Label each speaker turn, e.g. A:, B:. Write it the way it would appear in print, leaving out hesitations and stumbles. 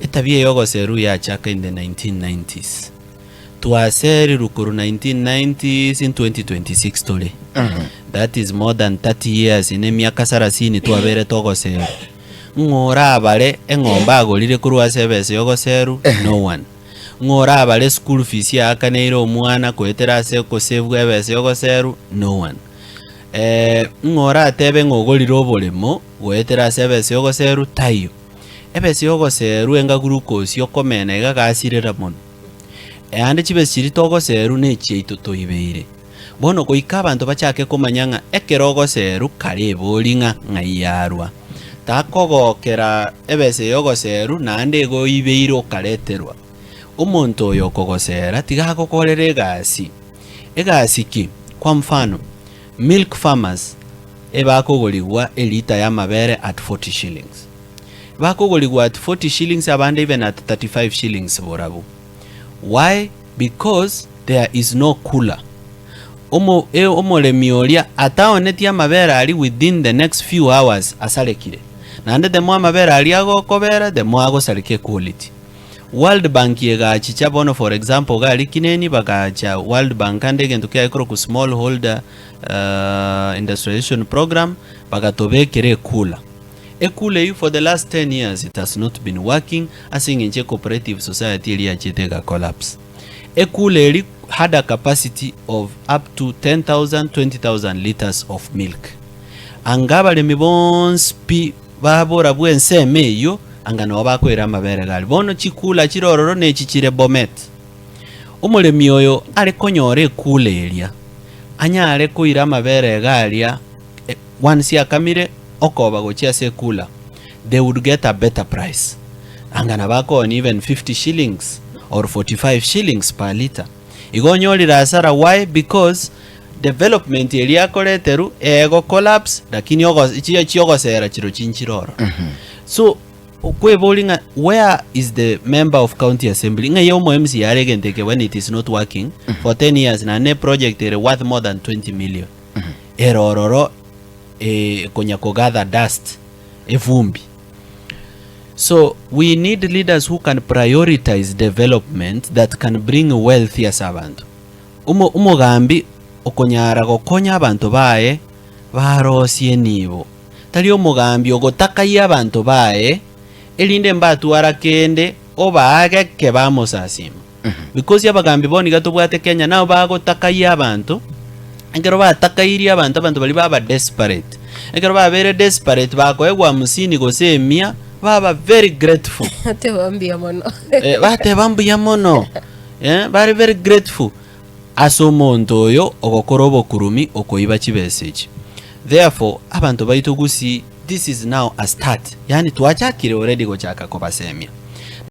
A: etabia yogoseru yachaka in the 1990s. Tuaseri rukuru 1990s in 2026 tole. That is more than 30 years in emiaka 30 tuabere togoseru. Ngora abale engomba agolire kurwa sebese yogoseru no one. Ngora abale school fees yaka neiro omwana kwetera se ko save ebese yogoseru no one. Ngora atebe ngogolire obolemo gwetera sebese yogoseru tayo. Ebese yogoseru enga glucose yokomena igagasirira mono. Ande chibesiri togoseru necheito toibeire. Bono koika abantu bachake komanyanga ekerogoseru karebolinga ngayarwa. Takogokera ebese yogoseru nande go ibeiro kaleterwa. Umuntu oyo kogosera tigakokorera egasi ki kwa mfano milk farmers ebakogoligwa elita ya mabere at 40 shillings. Bakogoligwa at 40 shillings abande even at 35 shillings borabu. Why? Because there is no cooler. Omole miolia ataoneti ya mabera ali within the next few hours asalekire. Nande the more mabera ali ago kobera the more ago salike quality. World Bank yega chicha bono for example gali kineni bagacha World Bank ande gentukia ikoro ku small holder industrialization program bagatobe kere cooler. Ekule for the last 10 years it has not been working as in cooperative society iliya chitega collapse. Ekule had a capacity of up to 10,000 20,000 liters of milk. Angabale mibons pi babora bwense meyo angana bakwera mabere gali bono chikula chirororo ne chichire bomet. Omulemi oyo ale konyore ekule elia anyale kuira mabere galia once yakamire okoba gochia sekula, they would get a better price. Angana bako on even 50 shillings or 45 shillings per liter. Igonyoli rasara why? Because development elia koleteru ego collapse lakini chiyogosera chiro chinchiroro. So kwe bowling where is the member of county assembly? Nga yomo MC aregenteke when it is not working for 10 years na ne project worth more than 20 million. Erororo konyako gather dust evumbi. So we need leaders who can prioritize development that can bring wealth ya sabantu. Umugambi okonyara gokonya abantu bae barosie nibo. Tali umugambi ogotaka ya abantu bae elinde mbatu arakende obaage ke vamos asima. Because yabagambi boni gatubwate Kenya nao bagotaka ya abantu engero batakairi abantu bali baba desperate. Engero baba very desperate bakoegwa musini gose mia baba very grateful.
B: Ate bambia mono.
A: Bate bambia mono. Very grateful. Asomonto oyo ogokorobo kurumi okoiba chibeseji. Therefore abantu baito gusi this is now a start. Yani tuachakire already gochaka kobasemia.